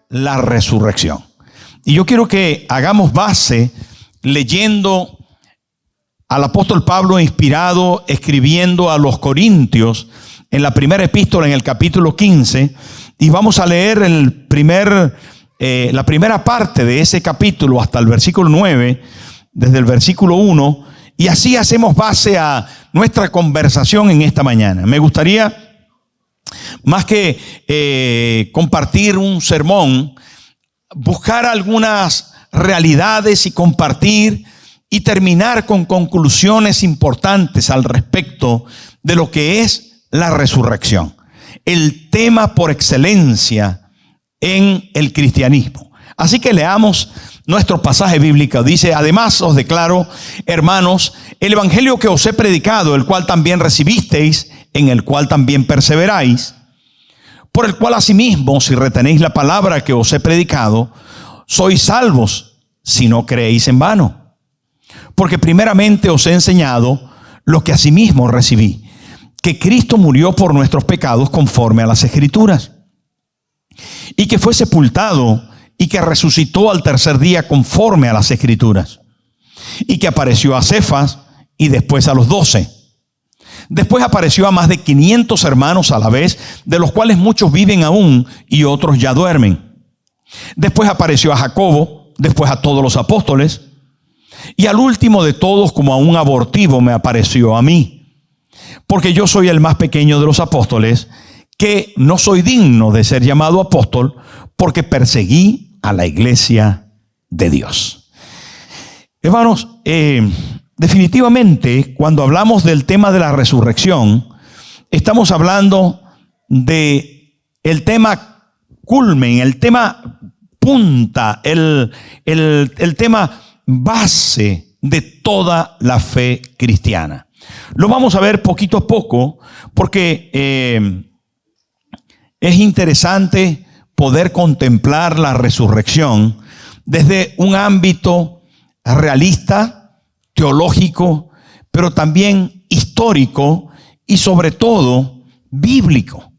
La resurrección. Y yo quiero que hagamos base leyendo al apóstol Pablo inspirado, escribiendo a los Corintios en la primera epístola, en el capítulo 15, y vamos a leer la primera parte de ese capítulo hasta el versículo 9, desde el versículo 1, y así hacemos base a nuestra conversación en esta mañana. Me gustaría, más que compartir un sermón, buscar algunas realidades y compartir y terminar con conclusiones importantes al respecto de lo que es la resurrección, el tema por excelencia en el cristianismo. Así que leamos nuestro pasaje bíblico. Dice: además os declaro, hermanos, el evangelio que os he predicado, el cual también recibisteis, en el cual también perseveráis, por el cual asimismo, si retenéis la palabra que os he predicado, sois salvos, si no creéis en vano. Porque primeramente os he enseñado lo que asimismo recibí, que Cristo murió por nuestros pecados conforme a las Escrituras, y que fue sepultado y que resucitó al tercer día conforme a las Escrituras, y que apareció a Cefas y después a los 12. Después apareció a más de 500 hermanos a la vez, de los cuales muchos viven aún y otros ya duermen. Después apareció a Jacobo, después a todos los apóstoles, y al último de todos, como a un abortivo, me apareció a mí. Porque yo soy el más pequeño de los apóstoles, que no soy digno de ser llamado apóstol, porque perseguí a la iglesia de Dios. Hermanos, definitivamente, cuando hablamos del tema de la resurrección, estamos hablando de el tema culmen, el tema punta, el tema base de toda la fe cristiana. Lo vamos a ver poquito a poco, porque es interesante poder contemplar la resurrección desde un ámbito realista, teológico, pero también histórico y sobre todo bíblico.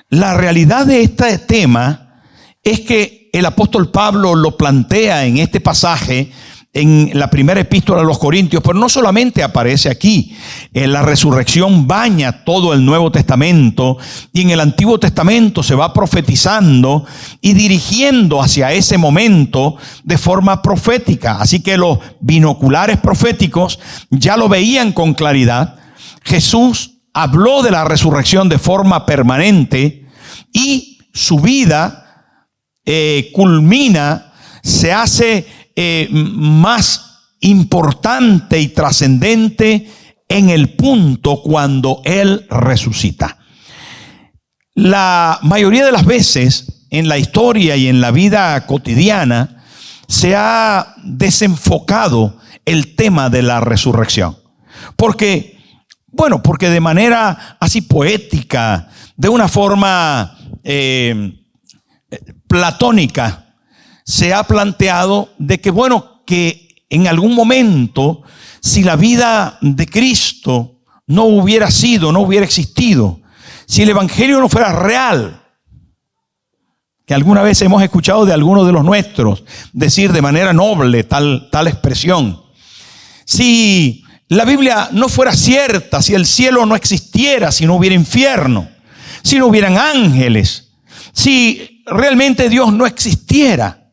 La realidad de este tema es que el apóstol Pablo lo plantea en este pasaje, en la primera epístola a los Corintios, pero no solamente aparece aquí. La resurrección baña todo el Nuevo Testamento, y en el Antiguo Testamento se va profetizando y dirigiendo hacia ese momento de forma profética. Así que los binoculares proféticos ya lo veían con claridad. Jesús habló de la resurrección de forma permanente, y su vida culmina, se hace más importante y trascendente en el punto cuando Él resucita. La mayoría de las veces en la historia y en la vida cotidiana se ha desenfocado el tema de la resurrección. Porque de manera así poética, de una forma platónica, se ha planteado de que en algún momento, si la vida de Cristo no hubiera existido, si el evangelio no fuera real, que alguna vez hemos escuchado de algunos de los nuestros decir de manera noble tal expresión, si la Biblia no fuera cierta, si el cielo no existiera, si no hubiera infierno, si no hubieran ángeles, si realmente Dios no existiera,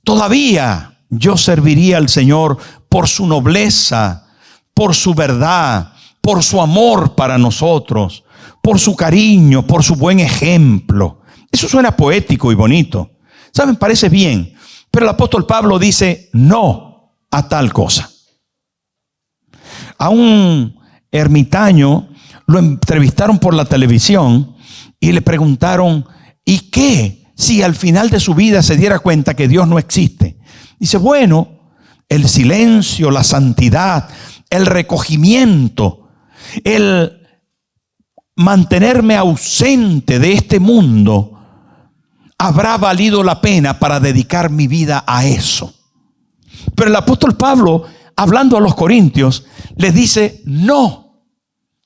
todavía yo serviría al Señor por su nobleza, por su verdad, por su amor para nosotros, por su cariño, por su buen ejemplo. Eso suena poético y bonito. ¿Saben? Parece bien. Pero el apóstol Pablo dice no a tal cosa. A un ermitaño lo entrevistaron por la televisión y le preguntaron: ¿y qué si al final de su vida se diera cuenta que Dios no existe? Dice: bueno, el silencio, la santidad, el recogimiento, el mantenerme ausente de este mundo habrá valido la pena para dedicar mi vida a eso. Pero el apóstol Pablo, hablando a los corintios, les dice: no,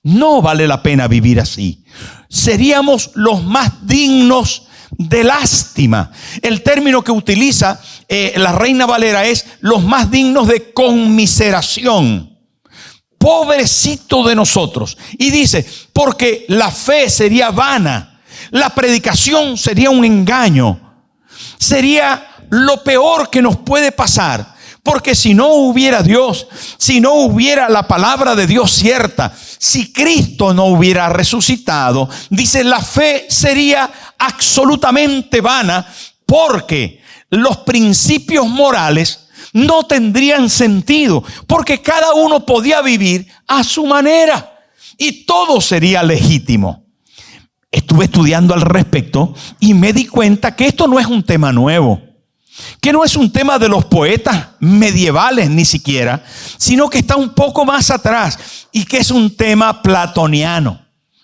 No vale la pena vivir así. Seríamos los más dignos de lástima. El término que utiliza la Reina Valera es los más dignos de conmiseración. Pobrecito de nosotros. Y dice, porque la fe sería vana, la predicación sería un engaño, sería lo peor que nos puede pasar. Porque si no hubiera Dios, si no hubiera la palabra de Dios cierta, si Cristo no hubiera resucitado, dice, la fe sería absolutamente vana, porque los principios morales no tendrían sentido, porque cada uno podía vivir a su manera y todo sería legítimo. Estuve estudiando al respecto y me di cuenta que esto no es un tema nuevo, que no es un tema de los poetas medievales ni siquiera, sino que está un poco más atrás y que es un tema platoniano.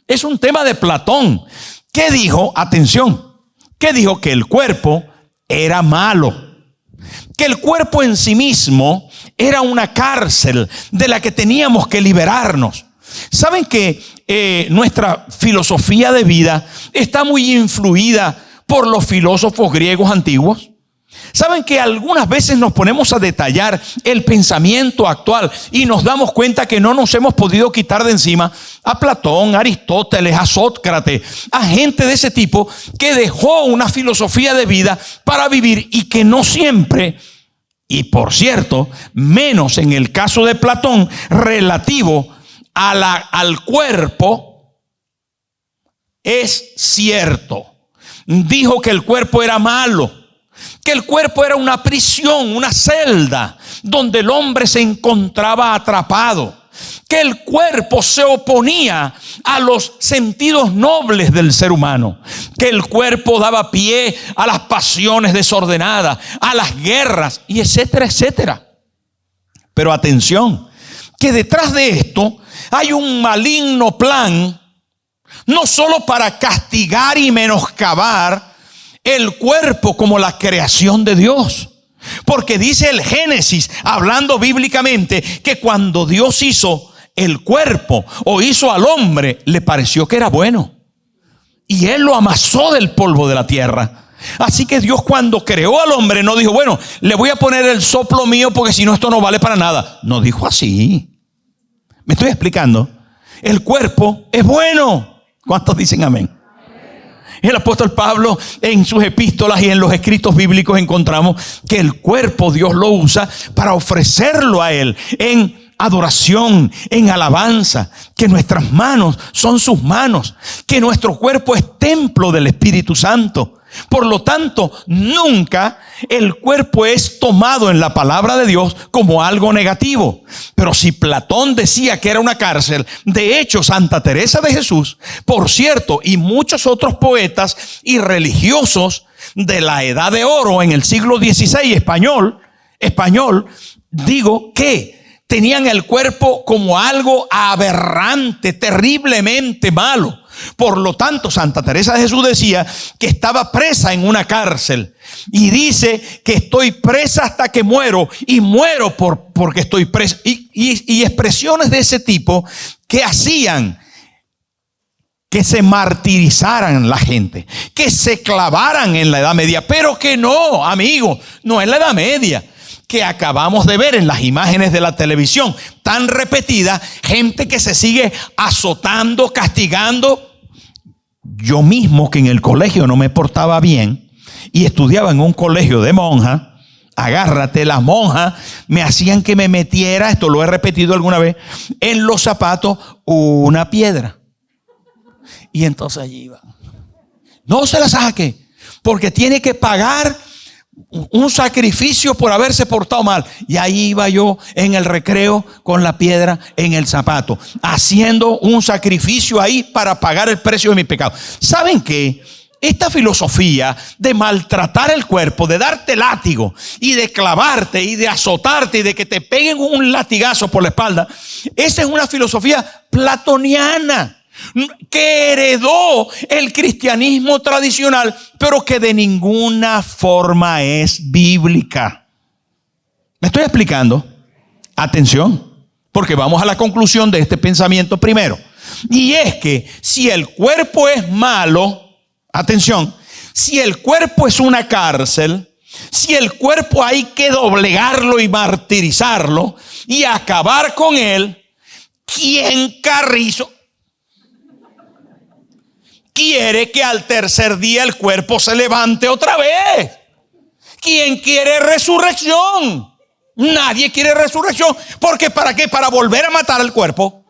Es un tema de Platón, que dijo, atención, que dijo que el cuerpo era malo, que el cuerpo en sí mismo era una cárcel de la que teníamos que liberarnos. ¿Saben que nuestra filosofía de vida está muy influida por los filósofos griegos antiguos? ¿Saben que algunas veces nos ponemos a detallar el pensamiento actual y nos damos cuenta que no nos hemos podido quitar de encima a Platón, a Aristóteles, a Sócrates, a gente de ese tipo que dejó una filosofía de vida para vivir y que no siempre, y por cierto, menos en el caso de Platón, relativo al cuerpo, es cierto? Dijo que el cuerpo era malo, que el cuerpo era una prisión, una celda donde el hombre se encontraba atrapado, que el cuerpo se oponía a los sentidos nobles del ser humano, que el cuerpo daba pie a las pasiones desordenadas, a las guerras y etcétera, etcétera. Pero atención, que detrás de esto hay un maligno plan, no solo para castigar y menoscabar el cuerpo como la creación de Dios. Porque dice el Génesis, hablando bíblicamente, que cuando Dios hizo el cuerpo o hizo al hombre, le pareció que era bueno. Y Él lo amasó del polvo de la tierra. Así que Dios, cuando creó al hombre, no dijo, bueno, le voy a poner el soplo mío porque si no esto no vale para nada. No dijo así. ¿Me estoy explicando? El cuerpo es bueno. ¿Cuántos dicen amén? El apóstol Pablo en sus epístolas y en los escritos bíblicos encontramos que el cuerpo Dios lo usa para ofrecerlo a Él en adoración, en alabanza, que nuestras manos son sus manos, que nuestro cuerpo es templo del Espíritu Santo. Por lo tanto, nunca el cuerpo es tomado en la palabra de Dios como algo negativo. Pero si Platón decía que era una cárcel, de hecho Santa Teresa de Jesús, por cierto, y muchos otros poetas y religiosos de la Edad de Oro en el siglo XVI español, digo que tenían el cuerpo como algo aberrante, terriblemente malo. Por lo tanto, Santa Teresa de Jesús decía que estaba presa en una cárcel y dice que estoy presa hasta que muero y muero porque estoy presa. Y expresiones de ese tipo que hacían que se martirizaran la gente, que se clavaran en la Edad Media, pero que no, amigos, no es la Edad Media que acabamos de ver en las imágenes de la televisión, tan repetidas, gente que se sigue azotando, castigando. Yo mismo, que en el colegio no me portaba bien y estudiaba en un colegio de monjas, agárrate, las monjas me hacían que me metiera, esto lo he repetido alguna vez, en los zapatos una piedra. Y entonces allí iba. No se la saque, porque tiene que pagar un sacrificio por haberse portado mal. Y ahí iba yo en el recreo con la piedra en el zapato, haciendo un sacrificio ahí para pagar el precio de mi pecado. ¿Saben qué? Esta filosofía de maltratar el cuerpo, de darte látigo y de clavarte y de azotarte y de que te peguen un latigazo por la espalda, esa es una filosofía platoniana que heredó el cristianismo tradicional, pero que de ninguna forma es bíblica. ¿Me estoy explicando? Atención, porque vamos a la conclusión de este pensamiento primero. Y es que si el cuerpo es malo, atención, si el cuerpo es una cárcel, si el cuerpo hay que doblegarlo y martirizarlo y acabar con él, ¿quién carrizo quiere que al tercer día el cuerpo se levante otra vez? ¿Quién quiere resurrección? Nadie quiere resurrección. Porque ¿para qué? Para volver a matar al cuerpo.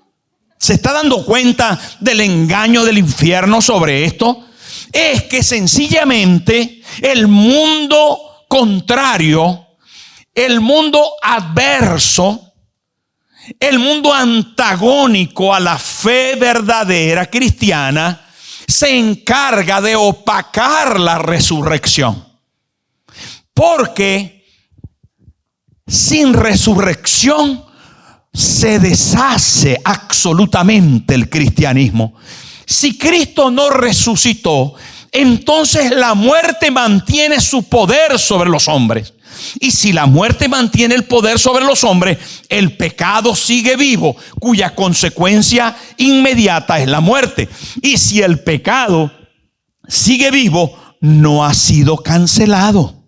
¿Se está dando cuenta del engaño del infierno sobre esto? Es que sencillamente el mundo contrario, el mundo adverso, el mundo antagónico a la fe verdadera cristiana, se encarga de opacar la resurrección. Porque sin resurrección se deshace absolutamente el cristianismo. Si Cristo no resucitó, entonces la muerte mantiene su poder sobre los hombres. Y si la muerte mantiene el poder sobre los hombres, el pecado sigue vivo, cuya consecuencia inmediata es la muerte. Y si el pecado sigue vivo, no ha sido cancelado.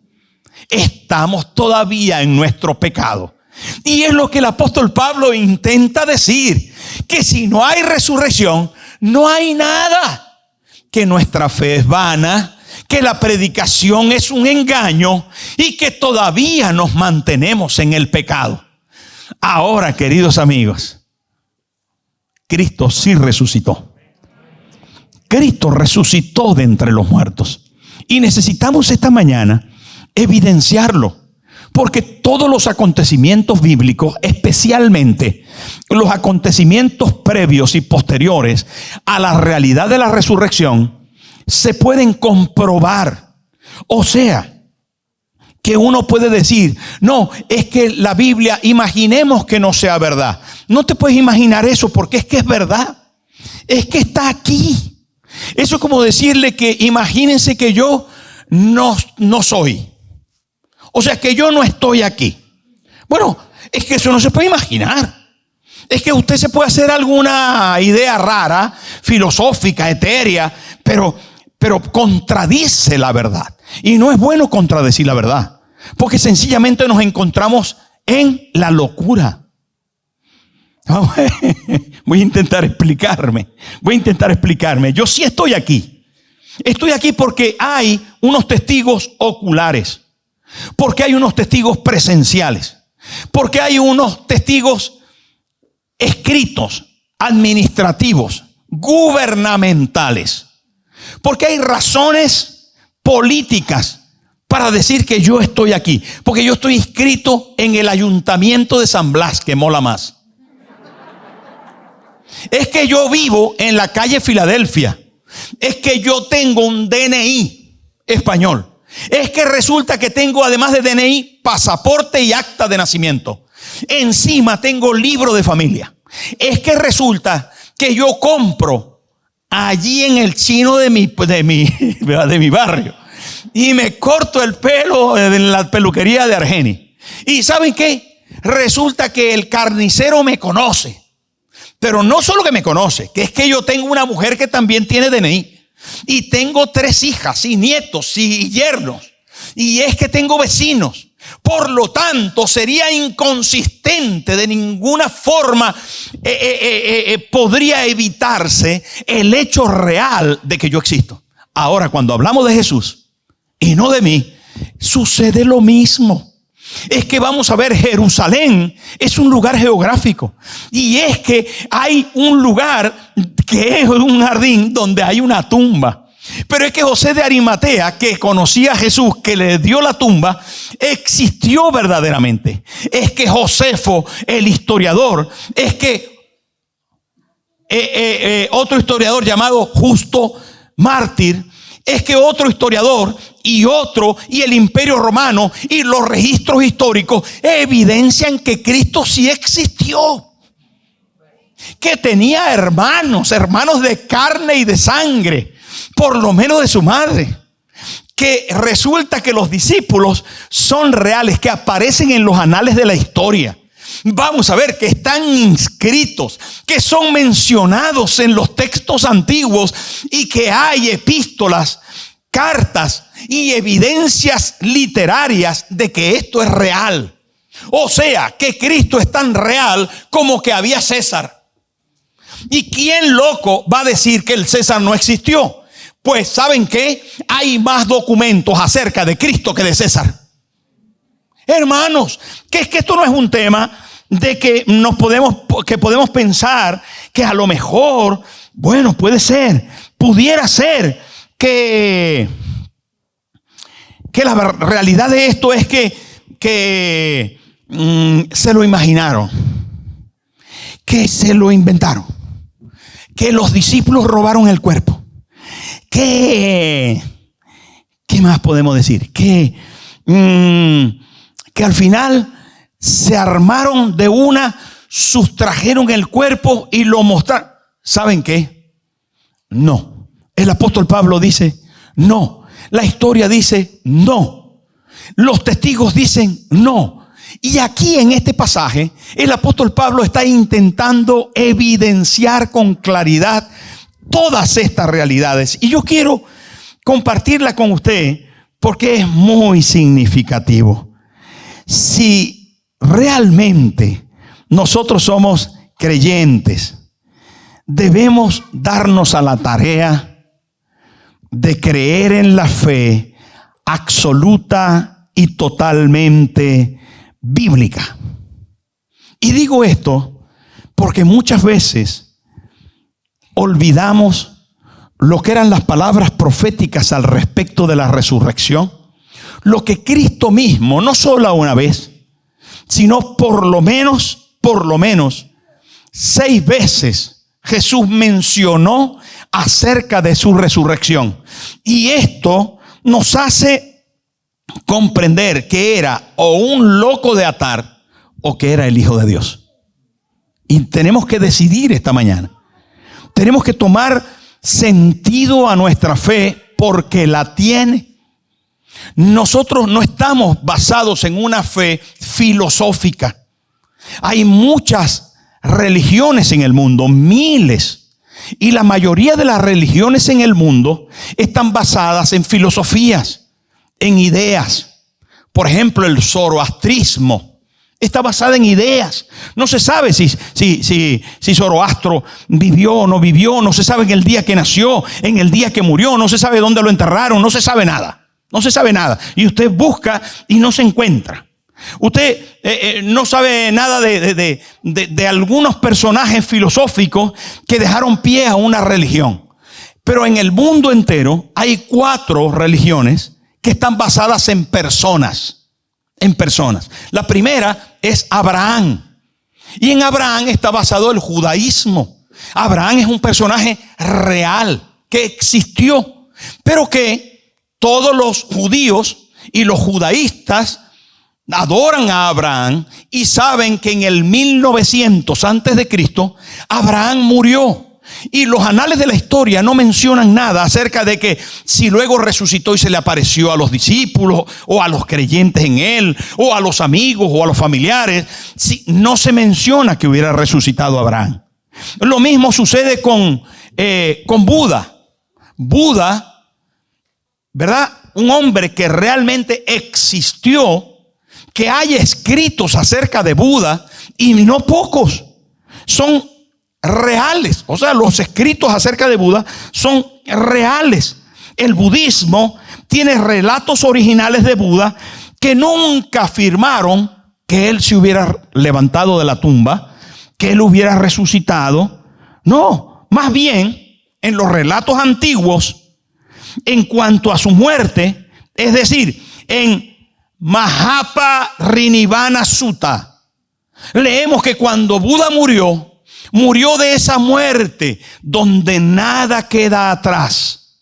Estamos todavía en nuestro pecado. Y es lo que el apóstol Pablo intenta decir, que si no hay resurrección, no hay nada, que nuestra fe es vana, que la predicación es un engaño y que todavía nos mantenemos en el pecado. Ahora, queridos amigos, Cristo sí resucitó. Cristo resucitó de entre los muertos. Y necesitamos esta mañana evidenciarlo. Porque todos los acontecimientos bíblicos, especialmente los acontecimientos previos y posteriores a la realidad de la resurrección, se pueden comprobar. O sea, que uno puede decir, no, es que la Biblia, imaginemos que no sea verdad. No te puedes imaginar eso porque es que es verdad. Es que está aquí. Eso es como decirle que imagínense que yo no soy. O sea, que yo no estoy aquí. Bueno, es que eso no se puede imaginar. Es que usted se puede hacer alguna idea rara, filosófica, etérea, pero contradice la verdad. Y no es bueno contradecir la verdad, porque sencillamente nos encontramos en la locura. Voy a intentar explicarme. Yo sí estoy aquí. Estoy aquí porque hay unos testigos oculares. Porque hay unos testigos presenciales. Porque hay unos testigos escritos, administrativos, gubernamentales. Porque hay razones políticas para decir que yo estoy aquí. Porque yo estoy inscrito en el ayuntamiento de San Blas, que mola más. Es que yo vivo en la calle Filadelfia. Es que yo tengo un DNI español. Es que resulta que tengo, además de DNI, pasaporte y acta de nacimiento. Encima tengo libro de familia. Es que resulta que yo compro allí en el chino de mi barrio y me corto el pelo en la peluquería de Argeni. ¿Y saben qué? Resulta que el carnicero me conoce. Pero no solo que me conoce, que es que yo tengo una mujer que también tiene DNI. Y tengo 3 hijas y nietos y yernos. Y es que tengo vecinos. Por lo tanto, sería inconsistente de ninguna forma. Podría evitarse el hecho real de que yo existo. Ahora, cuando hablamos de Jesús y no de mí, sucede lo mismo. Es que vamos a ver, Jerusalén es un lugar geográfico. Y es que hay un lugar que es un jardín donde hay una tumba. Pero es que José de Arimatea, que conocía a Jesús, que le dio la tumba, existió verdaderamente. Es que Josefo, el historiador, es que otro historiador llamado Justo Mártir, es que otro historiador y el Imperio Romano y los registros históricos evidencian que Cristo sí existió, que tenía hermanos de carne y de sangre, por lo menos de su madre, que resulta que los discípulos son reales, que aparecen en los anales de la historia, vamos a ver que están inscritos, que son mencionados en los textos antiguos y que hay epístolas, cartas y evidencias literarias de que esto es real. O sea, que Cristo es tan real como que había César. ¿Y quién loco va a decir que el César no existió? Pues ¿saben qué? Hay más documentos acerca de Cristo que de César. Hermanos, que es que esto no es un tema de que podemos pensar que a lo mejor, bueno, pudiera ser que la realidad de esto es que se lo imaginaron, que se lo inventaron, que los discípulos robaron el cuerpo. ¿Qué más podemos decir? Que al final se armaron de una, sustrajeron el cuerpo y lo mostraron. ¿Saben qué? No. El apóstol Pablo dice no. La historia dice no. Los testigos dicen no. Y aquí en este pasaje el apóstol Pablo está intentando evidenciar con claridad todas estas realidades. Y yo quiero compartirla con usted porque es muy significativo. Si realmente nosotros somos creyentes, debemos darnos a la tarea de creer en la fe absoluta y totalmente bíblica. Y digo esto porque muchas veces olvidamos lo que eran las palabras proféticas al respecto de la resurrección. Lo que Cristo mismo, no solo una vez, sino por lo menos 6 veces Jesús mencionó acerca de su resurrección. Y esto nos hace comprender que era o un loco de atar o que era el Hijo de Dios. Y tenemos que decidir esta mañana. Tenemos que tomar sentido a nuestra fe porque la tiene. Nosotros no estamos basados en una fe filosófica. Hay muchas religiones en el mundo, miles. Y la mayoría de las religiones en el mundo están basadas en filosofías, en ideas. Por ejemplo, el zoroastrismo está basada en ideas. No se sabe si Zoroastro vivió o no vivió. No se sabe en el día que nació, en el día que murió. No se sabe dónde lo enterraron. No se sabe nada. No se sabe nada. Y usted busca y no se encuentra. Usted no sabe nada de algunos personajes filosóficos que dejaron pie a una religión. Pero en el mundo entero hay 4 religiones que están basadas en personas. En personas. La primera es Abraham. Y en Abraham está basado el judaísmo. Abraham es un personaje real que existió, pero que todos los judíos y los judaístas adoran a Abraham y saben que en el 1900 antes de Cristo Abraham murió. Y los anales de la historia no mencionan nada acerca de que si luego resucitó y se le apareció a los discípulos o a los creyentes en él o a los amigos o a los familiares. No se menciona que hubiera resucitado Abraham. Lo mismo sucede con Buda. Buda, ¿verdad? Un hombre que realmente existió, que hay escritos acerca de Buda y no pocos son reales. O sea, los escritos acerca de Buda son reales. El budismo tiene relatos originales de Buda que nunca afirmaron que él se hubiera levantado de la tumba, que él hubiera resucitado. No, más bien en los relatos antiguos, en cuanto a su muerte, es decir, en Mahaparinirvana Sutta, leemos que cuando Buda murió de esa muerte donde nada queda atrás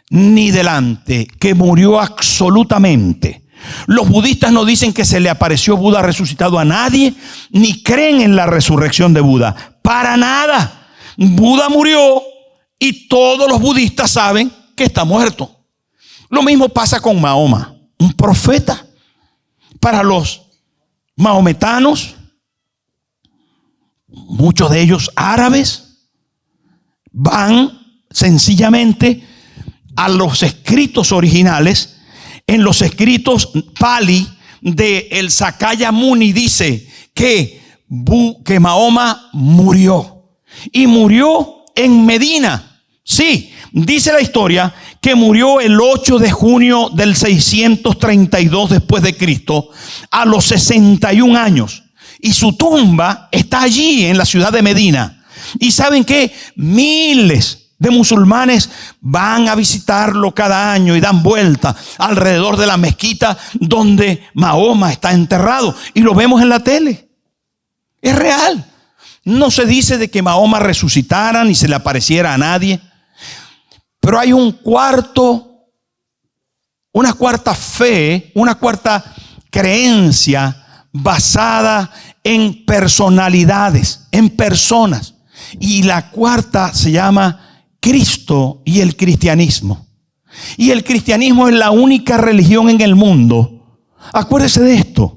ni delante, que murió absolutamente. Los budistas no dicen que se le apareció Buda resucitado a nadie, ni creen en la resurrección de Buda. Para nada. Buda murió y todos los budistas saben que está muerto. Lo mismo pasa con Mahoma, un profeta. Para los mahometanos, muchos de ellos árabes, van sencillamente a los escritos originales. En los escritos Pali de el Sakya Muni dice que Mahoma murió, y murió en Medina. Sí, dice la historia que murió el 8 de junio del 632 después de Cristo, a los 61 años. Y su tumba está allí en la ciudad de Medina. Y ¿saben qué? Miles de musulmanes van a visitarlo cada año y dan vuelta alrededor de la mezquita donde Mahoma está enterrado. Y lo vemos en la tele. Es real. No se dice de que Mahoma resucitara ni se le apareciera a nadie. Pero hay una cuarta fe, una cuarta creencia basada en personalidades, en personas. Y la cuarta se llama Cristo y el cristianismo. Y el cristianismo es la única religión en el mundo. Acuérdese de esto.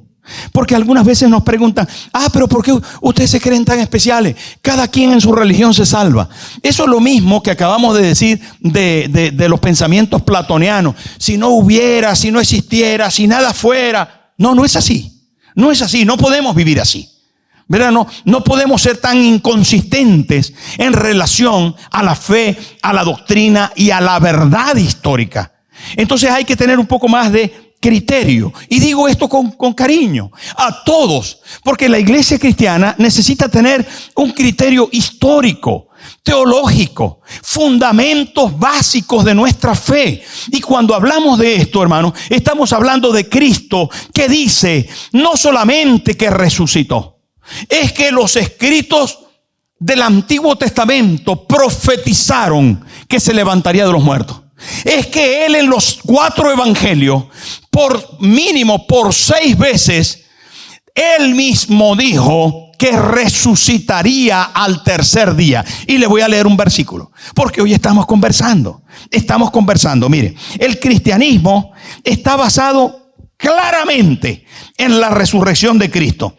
Porque algunas veces nos preguntan, pero ¿por qué ustedes se creen tan especiales? Cada quien en su religión se salva. Eso es lo mismo que acabamos de decir de los pensamientos platonianos. Si no hubiera, si no existiera, si nada fuera. No es así. No es así. No podemos vivir así. ¿Verdad? No podemos ser tan inconsistentes en relación a la fe, a la doctrina y a la verdad histórica. Entonces hay que tener un poco más de criterio. Y digo esto con cariño a todos, porque la iglesia cristiana necesita tener un criterio histórico, teológico, fundamentos básicos de nuestra fe. Y cuando hablamos de esto, hermanos, estamos hablando de Cristo, que dice no solamente que resucitó, es que los escritos del Antiguo Testamento profetizaron que se levantaría de los muertos. Es que él en los 4 evangelios, por 6 veces, él mismo dijo que resucitaría al tercer día. Y le voy a leer un versículo, porque hoy estamos conversando. Mire, el cristianismo está basado claramente en la resurrección de Cristo.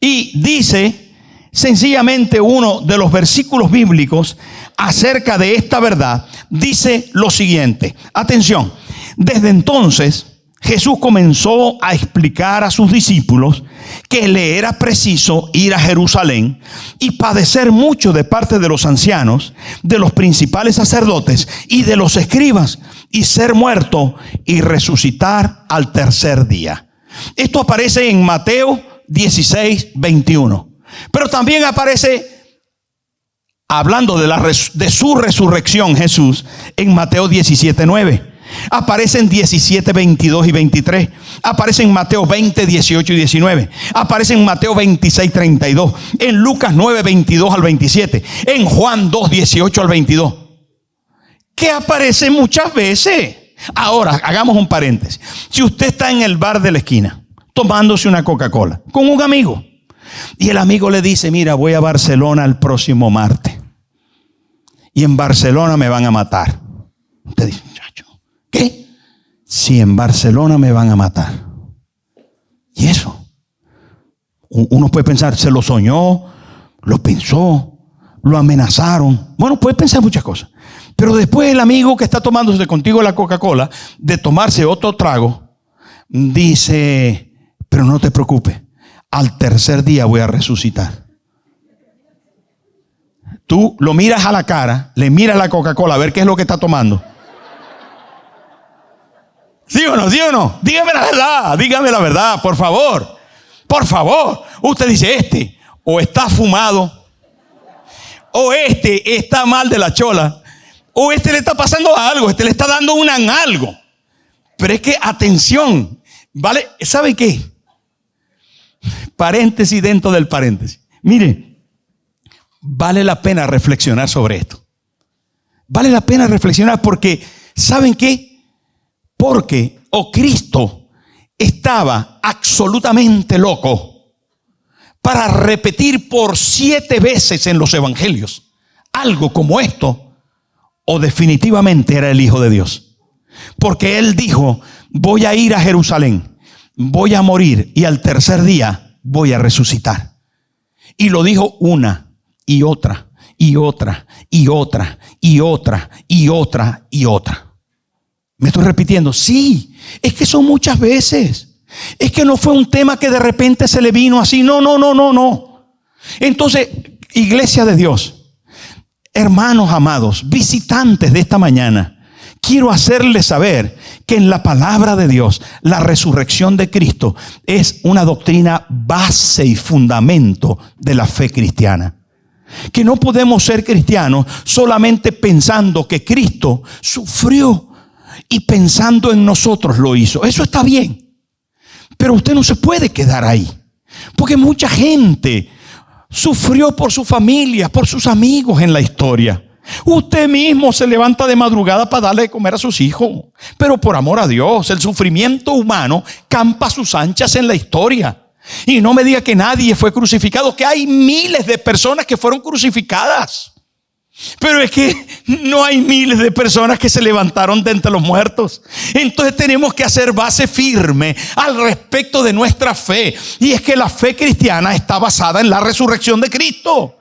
Y dice sencillamente uno de los versículos bíblicos acerca de esta verdad, dice lo siguiente. Atención, desde entonces Jesús comenzó a explicar a sus discípulos que le era preciso ir a Jerusalén y padecer mucho de parte de los ancianos, de los principales sacerdotes y de los escribas, y ser muerto y resucitar al tercer día. Esto aparece en Mateo 16:21. Pero también aparece, hablando de su resurrección, Jesús, en Mateo 17:9. Aparece en 17:22 y 23. Aparece en Mateo 20:18 y 19. Aparece en Mateo 26:32. En Lucas 9:22 al 27. En Juan 2:18 al 22. Que aparece muchas veces. Ahora, hagamos un paréntesis. Si usted está en el bar de la esquina tomándose una Coca-Cola con un amigo, y el amigo le dice: mira, voy a Barcelona el próximo martes, y en Barcelona me van a matar. Usted dice: muchacho, ¿qué? Si en Barcelona me van a matar. ¿Y eso? Uno puede pensar, se lo soñó, lo pensó, lo amenazaron. Bueno, puede pensar muchas cosas. Pero después el amigo que está tomándose contigo la Coca-Cola, de tomarse otro trago, dice: pero no te preocupes, al tercer día voy a resucitar. Tú lo miras a la cara, le miras la Coca-Cola a ver qué es lo que está tomando. ¿Sí o no? ¿Sí o no? Dígame la verdad, por favor. Por favor. Usted dice: o está fumado, o está mal de la chola, o le está pasando algo, le está dando algo. Pero es que, atención, ¿vale? ¿Sabe qué? Paréntesis dentro del paréntesis. Mire, vale la pena reflexionar sobre esto. Vale la pena reflexionar porque, ¿saben qué? Porque Cristo estaba absolutamente loco para repetir por 7 veces en los evangelios algo como esto, o definitivamente era el Hijo de Dios. Porque él dijo: voy a ir a Jerusalén, voy a morir y al tercer día voy a resucitar. Y lo dijo una y otra y otra y otra y otra y otra y otra. ¿Me estoy repitiendo? Sí, es que son muchas veces. Es que no fue un tema que de repente se le vino así. No. Entonces, iglesia de Dios, hermanos amados, visitantes de esta mañana, quiero hacerles saber que en la palabra de Dios, la resurrección de Cristo es una doctrina base y fundamento de la fe cristiana. Que no podemos ser cristianos solamente pensando que Cristo sufrió y pensando en nosotros lo hizo. Eso está bien, pero usted no se puede quedar ahí, porque mucha gente sufrió por su familia, por sus amigos en la historia. Usted mismo se levanta de madrugada para darle de comer a sus hijos, pero por amor a Dios, el sufrimiento humano campa a sus anchas en la historia. Y no me diga que nadie fue crucificado, que hay miles de personas que fueron crucificadas. Pero es que no hay miles de personas que se levantaron de entre los muertos. Entonces tenemos que hacer base firme al respecto de nuestra fe. Y es que la fe cristiana está basada en la resurrección de Cristo.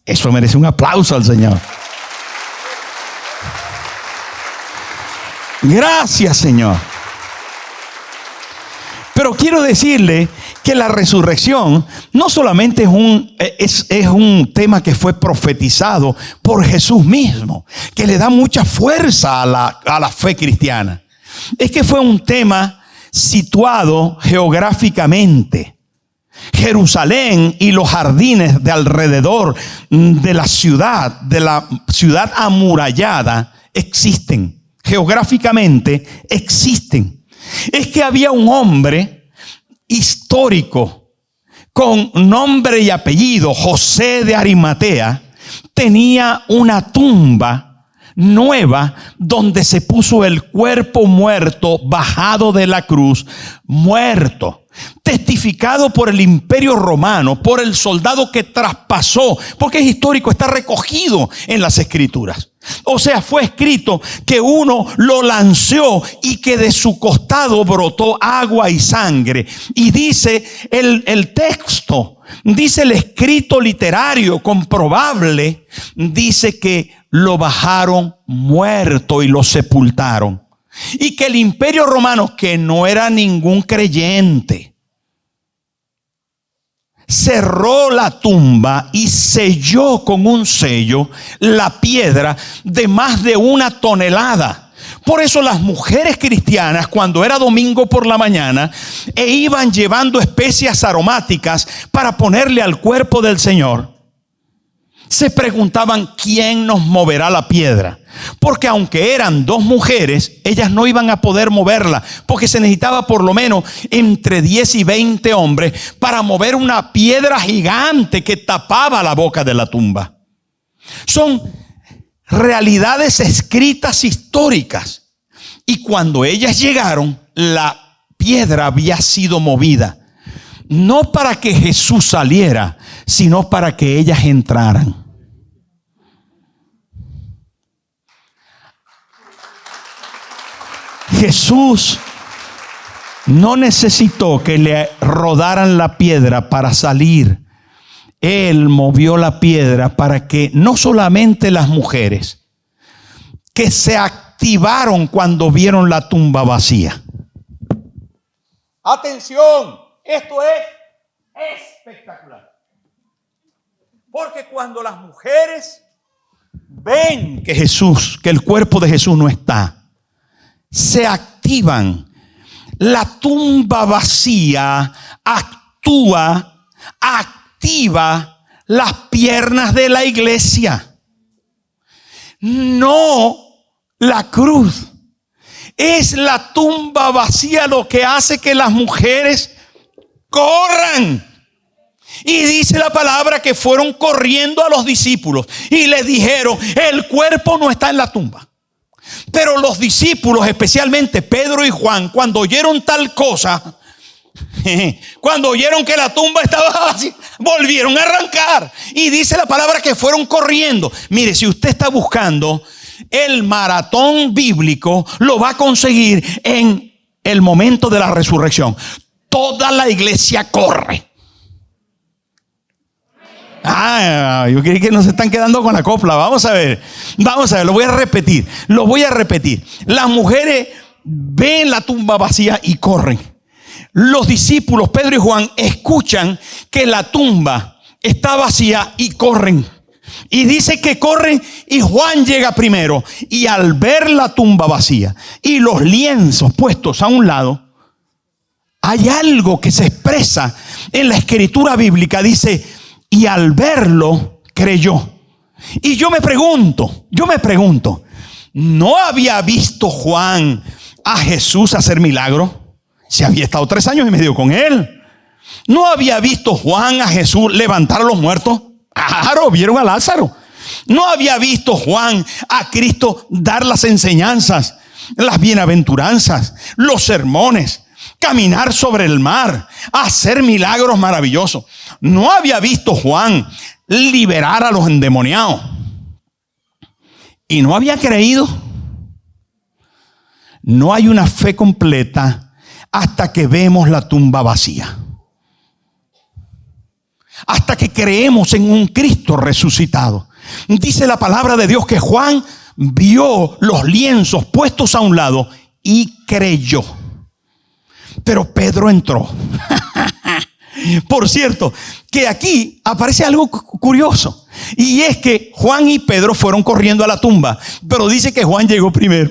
Eso merece un aplauso al Señor. Gracias, Señor. Pero quiero decirle que la resurrección no solamente es un tema que fue profetizado por Jesús mismo, que le da mucha fuerza a la fe cristiana. Es que fue un tema situado geográficamente. Jerusalén y los jardines de alrededor de la ciudad amurallada existen. Geográficamente existen. Es que había un hombre histórico con nombre y apellido, José de Arimatea, tenía una tumba nueva donde se puso el cuerpo muerto, bajado de la cruz, muerto, testificado por el Imperio Romano, por el soldado que traspasó, porque es histórico, está recogido en las Escrituras. O sea, fue escrito que uno lo lanzó y que de su costado brotó agua y sangre. Y dice el texto, dice el escrito literario comprobable, dice que lo bajaron muerto y lo sepultaron. Y que el Imperio Romano, que no era ningún creyente, cerró la tumba y selló con un sello la piedra de más de 1 tonelada. Por eso las mujeres cristianas, cuando era domingo por la mañana, iban llevando especias aromáticas para ponerle al cuerpo del Señor, se preguntaban: ¿quién nos moverá la piedra? Porque aunque eran 2 mujeres, ellas no iban a poder moverla, porque se necesitaba por lo menos entre 10 y 20 hombres para mover una piedra gigante que tapaba la boca de la tumba. Son realidades escritas históricas. Y cuando ellas llegaron, la piedra había sido movida, no para que Jesús saliera, sino para que ellas entraran. Jesús no necesitó que le rodaran la piedra para salir. Él movió la piedra para que no solamente las mujeres que se activaron cuando vieron la tumba vacía. Atención, esto es espectacular. Porque cuando las mujeres ven que el cuerpo de Jesús no está, se activan. La tumba vacía activa las piernas de la iglesia. No la cruz. Es la tumba vacía lo que hace que las mujeres corran. Y dice la palabra que fueron corriendo a los discípulos y les dijeron: el cuerpo no está en la tumba. Pero los discípulos, especialmente Pedro y Juan, cuando oyeron tal cosa, cuando oyeron que la tumba estaba vacía, volvieron a arrancar. Y dice la palabra que fueron corriendo. Mire, si usted está buscando el maratón bíblico, lo va a conseguir en el momento de la resurrección. Toda la iglesia corre. Yo creí que no se están quedando con la copla. Vamos a ver, lo voy a repetir. Las mujeres ven la tumba vacía y corren. Los discípulos, Pedro y Juan, escuchan que la tumba está vacía y corren. Y dice que corren y Juan llega primero. Y al ver la tumba vacía y los lienzos puestos a un lado, hay algo que se expresa en la escritura bíblica. Dice, y al verlo creyó. Y yo me pregunto, ¿no había visto Juan a Jesús hacer milagros? Se había estado 3 años y medio con él. ¿No había visto Juan a Jesús levantar a los muertos? Claro, vieron a Lázaro. ¿No había visto Juan a Cristo dar las enseñanzas, las bienaventuranzas, los sermones, caminar sobre el mar, hacer milagros maravillosos? ¿No había visto Juan liberar a los endemoniados? ¿Y no había creído? No hay una fe completa hasta que vemos la tumba vacía. Hasta que creemos en un Cristo resucitado. Dice la palabra de Dios que Juan vio los lienzos puestos a un lado y creyó. Pero Pedro entró. Por cierto, que aquí aparece algo curioso. Y es que Juan y Pedro fueron corriendo a la tumba. Pero dice que Juan llegó primero.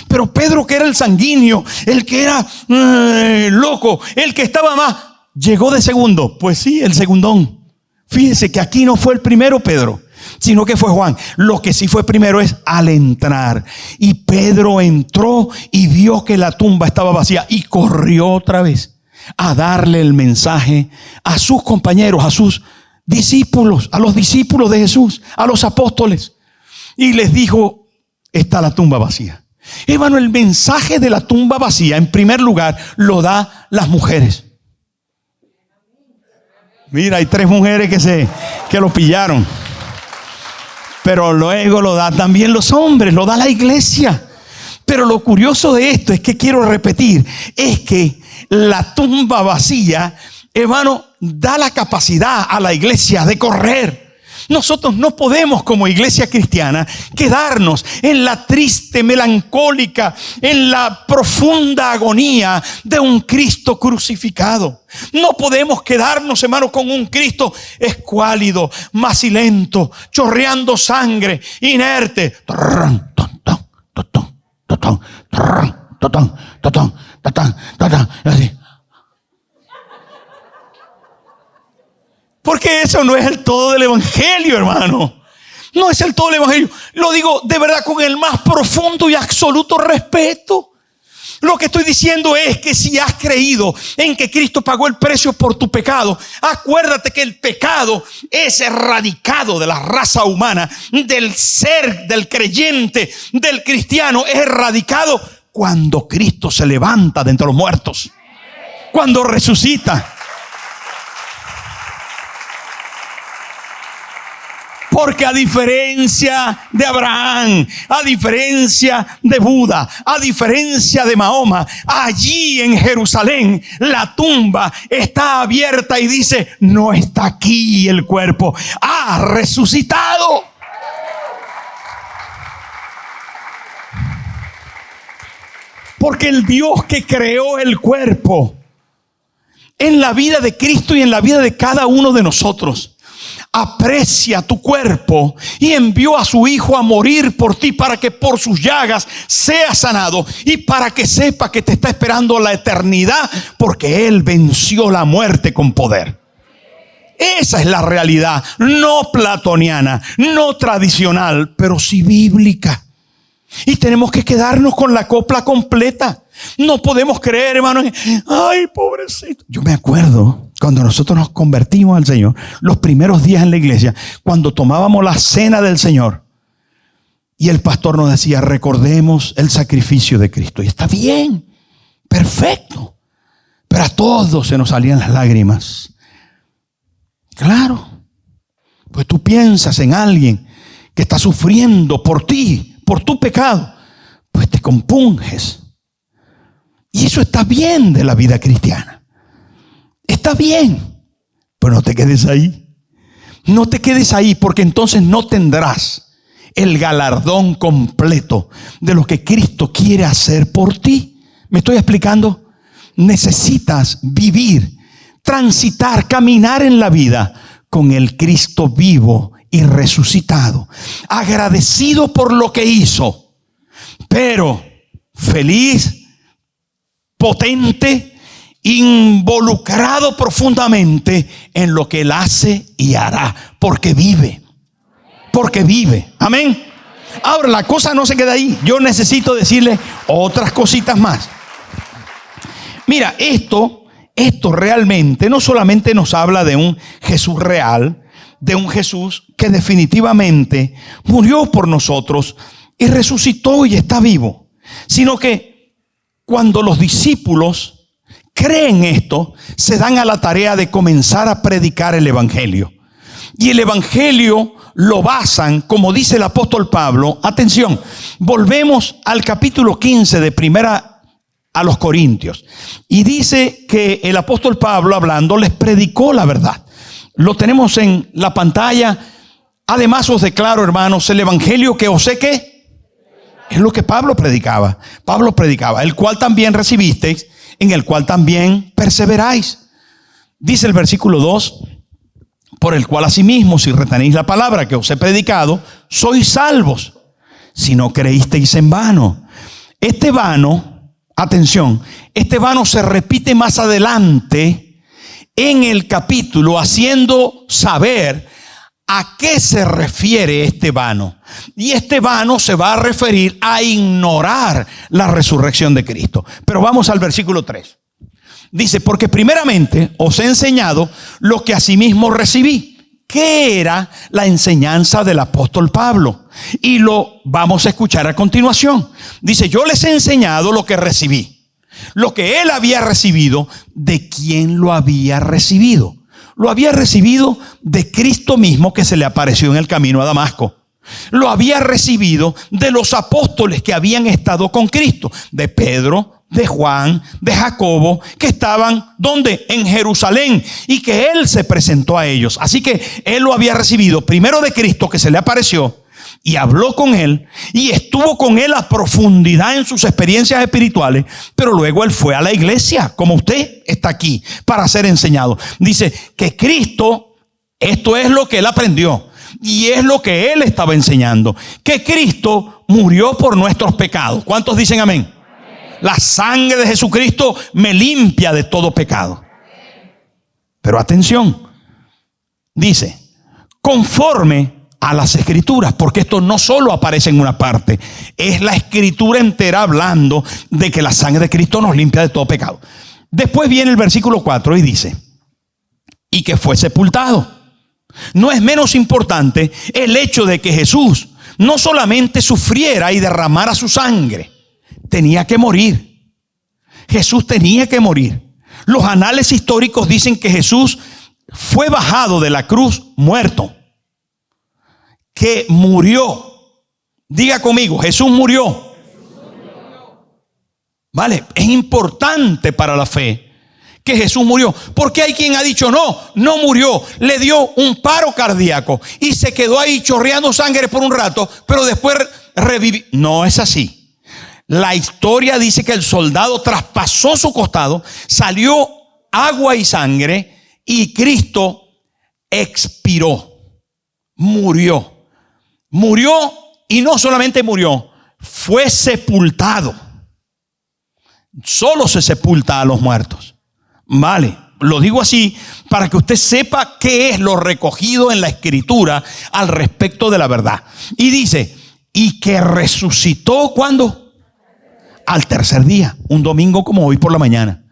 Pero Pedro, que era el sanguíneo, el que era loco, el que estaba más, llegó de segundo. Pues sí, el segundón. Fíjese que aquí no fue el primero Pedro, sino que fue Juan. Lo que sí fue primero es al entrar. Y Pedro entró y vio que la tumba estaba vacía y corrió otra vez a darle el mensaje a sus compañeros, a sus discípulos, a los discípulos de Jesús, a los apóstoles. Y les dijo, está la tumba vacía. Hermano, el mensaje de la tumba vacía, en primer lugar, lo da las mujeres. Mira, hay 3 mujeres que lo pillaron. Pero luego lo da también los hombres, lo da la iglesia. Pero lo curioso de esto es que quiero repetir, es que la tumba vacía, hermano, da la capacidad a la iglesia de correr. Nosotros no podemos, como iglesia cristiana, quedarnos en la triste, melancólica, en la profunda agonía de un Cristo crucificado. No podemos quedarnos, hermano, con un Cristo escuálido, macilento, chorreando sangre, inerte. Así. Porque eso no es el todo del evangelio, hermano. No es el todo del evangelio. Lo digo de verdad con el más profundo y absoluto respeto. Lo que estoy diciendo es que si has creído en que Cristo pagó el precio por tu pecado, acuérdate que el pecado es erradicado de la raza humana, del ser, del creyente, del cristiano, es erradicado cuando Cristo se levanta de entre los muertos, cuando resucita. Porque a diferencia de Abraham, a diferencia de Buda, a diferencia de Mahoma, allí en Jerusalén la tumba está abierta y dice, no está aquí el cuerpo, ha resucitado. Porque el Dios que creó el cuerpo en la vida de Cristo y en la vida de cada uno de nosotros, aprecia tu cuerpo y envió a su Hijo a morir por ti para que por sus llagas seas sanado y para que sepa que te está esperando la eternidad, porque Él venció la muerte con poder. Esa es la realidad, no platoniana, no tradicional, pero sí bíblica. Y tenemos que quedarnos con la copla completa. No podemos creer, hermano, ay, pobrecito. Yo me acuerdo cuando nosotros nos convertimos al Señor, los primeros días en la iglesia, cuando tomábamos la cena del Señor y el pastor nos decía, recordemos el sacrificio de Cristo. Y está bien, perfecto, pero a todos se nos salían las lágrimas. Claro, pues tú piensas en alguien que está sufriendo por ti, por tu pecado, pues te compunges. Y eso está bien de la vida cristiana. Está bien, pero no te quedes ahí. No te quedes ahí, porque entonces no tendrás el galardón completo de lo que Cristo quiere hacer por ti. ¿Me estoy explicando? Necesitas vivir, transitar, caminar en la vida con el Cristo vivo y resucitado, agradecido por lo que hizo, pero feliz, potente, involucrado profundamente en lo que Él hace y hará, porque vive. Porque vive. Amén. Ahora la cosa no se queda ahí. Yo necesito decirle otras cositas más. Mira, esto realmente no solamente nos habla de un Jesús real, de un Jesús que definitivamente murió por nosotros y resucitó y está vivo, sino que cuando los discípulos creen esto, se dan a la tarea de comenzar a predicar el evangelio. Y el evangelio lo basan, como dice el apóstol Pablo. Atención, volvemos al capítulo 15 de Primera a los Corintios. Y dice que el apóstol Pablo, hablando, les predicó la verdad. Lo tenemos en la pantalla. Además os declaro, hermanos, el evangelio que os sé que es lo que Pablo predicaba. Pablo predicaba, el cual también recibisteis, en el cual también perseveráis. Dice el versículo 2, por el cual asimismo, si retenéis la palabra que os he predicado, sois salvos, si no creísteis en vano. Este vano, atención, este vano se repite más adelante en el capítulo, haciendo saber a qué se refiere este vano. Y este vano se va a referir a ignorar la resurrección de Cristo. Pero vamos al versículo 3. Dice, porque primeramente os he enseñado lo que asimismo recibí. ¿Qué era la enseñanza del apóstol Pablo? Y lo vamos a escuchar a continuación. Dice, yo les he enseñado lo que recibí. Lo que él había recibido. ¿De quién lo había recibido? Lo había recibido de Cristo mismo, que se le apareció en el camino a Damasco. Lo había recibido de los apóstoles que habían estado con Cristo, de Pedro, de Juan, de Jacobo, que estaban, ¿dónde? En Jerusalén, y que él se presentó a ellos. Así que él lo había recibido primero de Cristo, que se le apareció y habló con él y estuvo con él a profundidad en sus experiencias espirituales. Pero luego él fue a la iglesia, como usted está aquí, para ser enseñado. Dice que Cristo, esto es lo que él aprendió y es lo que él estaba enseñando, que Cristo murió por nuestros pecados. ¿Cuántos dicen amén? La sangre de Jesucristo me limpia de todo pecado. Pero atención, dice, conforme a las escrituras, porque esto no solo aparece en una parte, es la escritura entera hablando de que la sangre de Cristo nos limpia de todo pecado. Después viene el versículo 4 y dice, y que fue sepultado. No es menos importante el hecho de que Jesús no solamente sufriera y derramara su sangre, tenía que morir. Jesús tenía que morir. Los anales históricos dicen que Jesús fue bajado de la cruz muerto, que murió. Diga conmigo, Jesús murió. Vale, es importante para la fe que Jesús murió, porque hay quien ha dicho no murió, le dio un paro cardíaco y se quedó ahí chorreando sangre por un rato, pero después revivió. No es así. La historia dice que el soldado traspasó su costado, salió agua y sangre y Cristo expiró, murió. Murió, y no solamente murió, fue sepultado. Solo se sepulta a los muertos. Vale, lo digo así para que usted sepa qué es lo recogido en la escritura al respecto de la verdad. Y dice, y que resucitó, ¿cuándo? Al tercer día, un domingo como hoy por la mañana.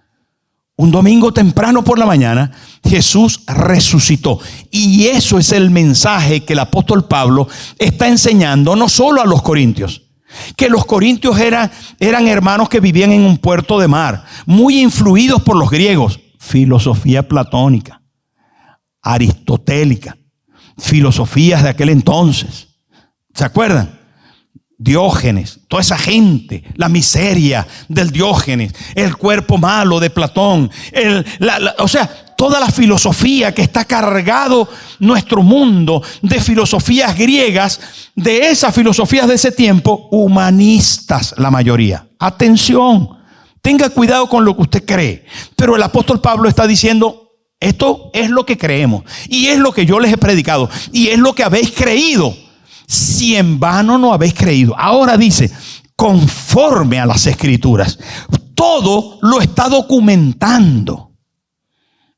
Un domingo temprano por la mañana, Jesús resucitó. Y eso es el mensaje que el apóstol Pablo está enseñando no solo a los corintios. Que los corintios eran hermanos que vivían en un puerto de mar, muy influidos por los griegos. Filosofía platónica, aristotélica, filosofías de aquel entonces. ¿Se acuerdan? Diógenes, toda esa gente, la miseria del Diógenes, el cuerpo malo de Platón, o sea, toda la filosofía que está cargado nuestro mundo de filosofías griegas, de esas filosofías de ese tiempo, humanistas la mayoría. Atención, tenga cuidado con lo que usted cree. Pero el apóstol Pablo está diciendo, esto es lo que creemos y es lo que yo les he predicado y es lo que habéis creído. Si en vano no habéis creído. Ahora dice, conforme a las Escrituras. Todo lo está documentando.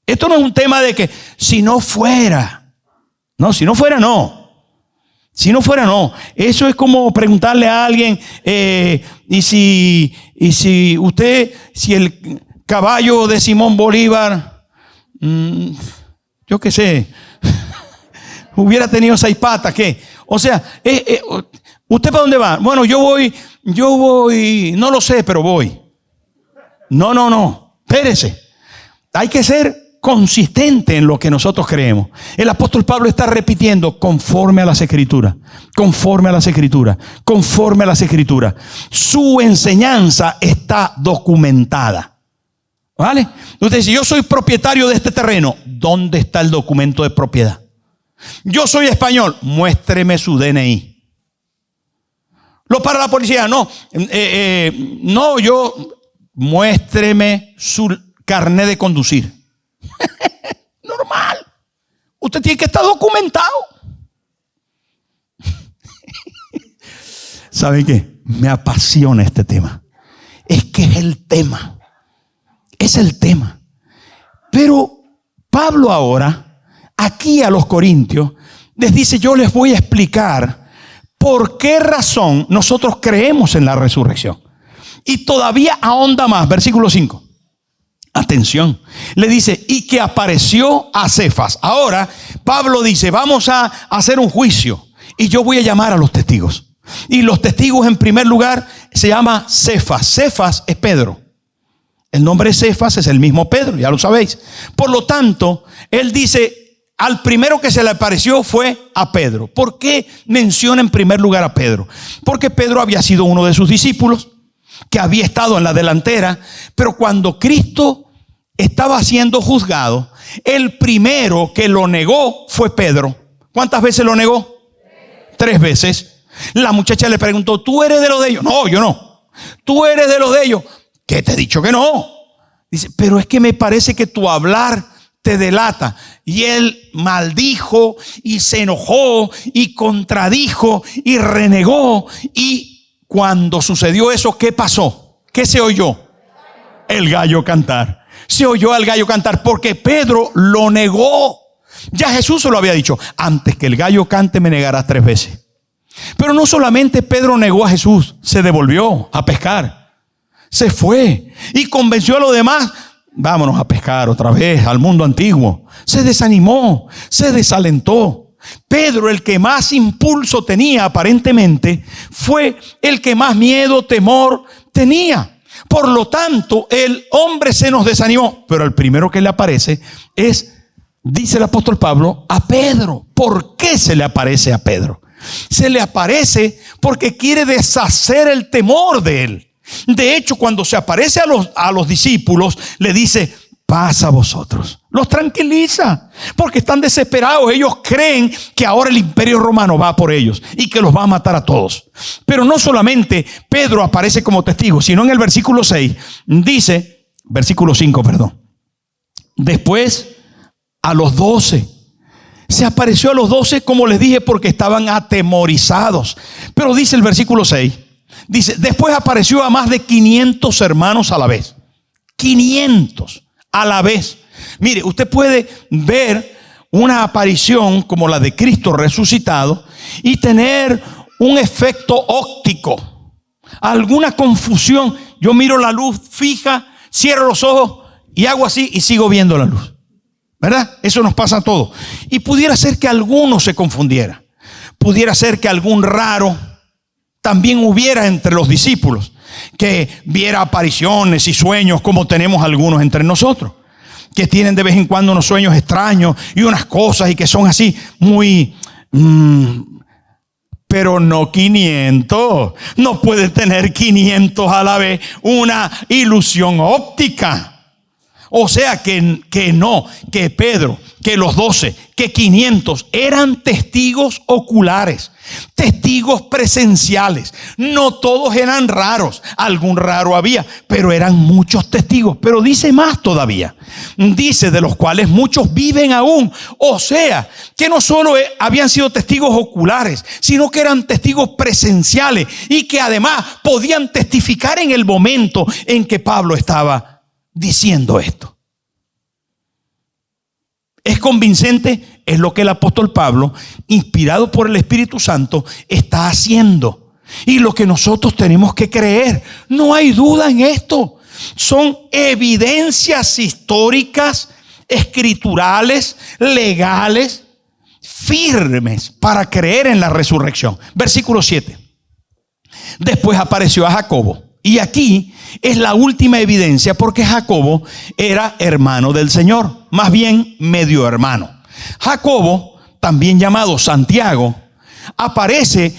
Esto no es un tema de que si no fuera. No, si no fuera no. Si no fuera no. Eso es como preguntarle a alguien, y si el caballo de Simón Bolívar, yo qué sé, hubiera tenido 6 patas, ¿qué? O sea, ¿usted para dónde va? Bueno, yo voy, no lo sé, pero voy. No, espérese. Hay que ser consistente en lo que nosotros creemos. El apóstol Pablo está repitiendo conforme a las Escrituras, conforme a las Escrituras, conforme a las Escrituras. Su enseñanza está documentada. ¿Vale? Usted dice, yo soy propietario de este terreno. ¿Dónde está el documento de propiedad? Yo soy español. Muéstreme su DNI. Lo para la policía. Muéstreme su carnet de conducir. Normal. Usted tiene que estar documentado. ¿Sabe qué? Me apasiona este tema. Es que es el tema. Es el tema. Pero Pablo ahora, aquí a los corintios, les dice, yo les voy a explicar por qué razón nosotros creemos en la resurrección. Y todavía ahonda más, versículo 5. Atención, le dice, y que apareció a Cefas. Ahora, Pablo dice, vamos a hacer un juicio y yo voy a llamar a los testigos. Y los testigos en primer lugar se llama Cefas. Cefas es Pedro. El nombre de Cefas es el mismo Pedro, ya lo sabéis. Por lo tanto, él dice, al primero que se le apareció fue a Pedro. ¿Por qué menciona en primer lugar a Pedro? Porque Pedro había sido uno de sus discípulos, que había estado en la delantera, pero cuando Cristo estaba siendo juzgado, el primero que lo negó fue Pedro. ¿Cuántas veces lo negó? 3 veces. La muchacha le preguntó, ¿tú eres de los de ellos? No, yo no. ¿Tú eres de los de ellos? ¿Qué te he dicho que no? Dice, pero es que me parece que tu hablar te delata. Y él maldijo y se enojó y contradijo y renegó. Y cuando sucedió eso, ¿qué pasó? ¿Qué se oyó? El gallo cantar. Se oyó al gallo cantar porque Pedro lo negó. Ya Jesús se lo había dicho, antes que el gallo cante me negarás 3 veces. Pero no solamente Pedro negó a Jesús, se devolvió a pescar. Se fue y convenció a los demás, vámonos a pescar otra vez al mundo antiguo. Se desanimó, se desalentó. Pedro, el que más impulso tenía aparentemente, fue el que más miedo, temor tenía. Por lo tanto, el hombre se nos desanimó. Pero el primero que le aparece es, dice el apóstol Pablo, a Pedro. ¿Por qué se le aparece a Pedro? Se le aparece porque quiere deshacer el temor de él. De hecho, cuando se aparece a los discípulos, le dice, paz a vosotros. Los tranquiliza porque están desesperados. Ellos creen que ahora el imperio romano va por ellos y que los va a matar a todos. Pero no solamente Pedro aparece como testigo, sino en el versículo 6 dice, versículo 5, perdón. Después a los 12. Se apareció a los 12, como les dije, porque estaban atemorizados. Pero dice el versículo 6, dice, después apareció a más de 500 hermanos a la vez. 500 a la vez. Mire, usted puede ver una aparición como la de Cristo resucitado y tener un efecto óptico, alguna confusión. Yo miro la luz fija, cierro los ojos y hago así y sigo viendo la luz. ¿Verdad? Eso nos pasa a todos. Y pudiera ser que alguno se confundiera. Pudiera ser que algún raro también hubiera entre los discípulos, que viera apariciones y sueños como tenemos algunos entre nosotros, que tienen de vez en cuando unos sueños extraños y unas cosas y que son así muy... pero no 500. No puede tener 500 a la vez. Una ilusión óptica. O sea que Pedro, que los 12, que 500 eran testigos oculares, testigos presenciales. No todos eran raros, algún raro había, pero eran muchos testigos. Pero dice más todavía, dice de los cuales muchos viven aún. O sea, que no solo habían sido testigos oculares, sino que eran testigos presenciales y que además podían testificar en el momento en que Pablo estaba diciendo esto. ¿Es convincente? Es lo que el apóstol Pablo, inspirado por el Espíritu Santo, está haciendo. Y lo que nosotros tenemos que creer. No hay duda en esto. Son evidencias históricas, escriturales, legales, firmes para creer en la resurrección. Versículo 7. Después apareció a Jacobo. Y aquí es la última evidencia, porque Jacobo era hermano del Señor, más bien medio hermano. Jacobo, también llamado Santiago, aparece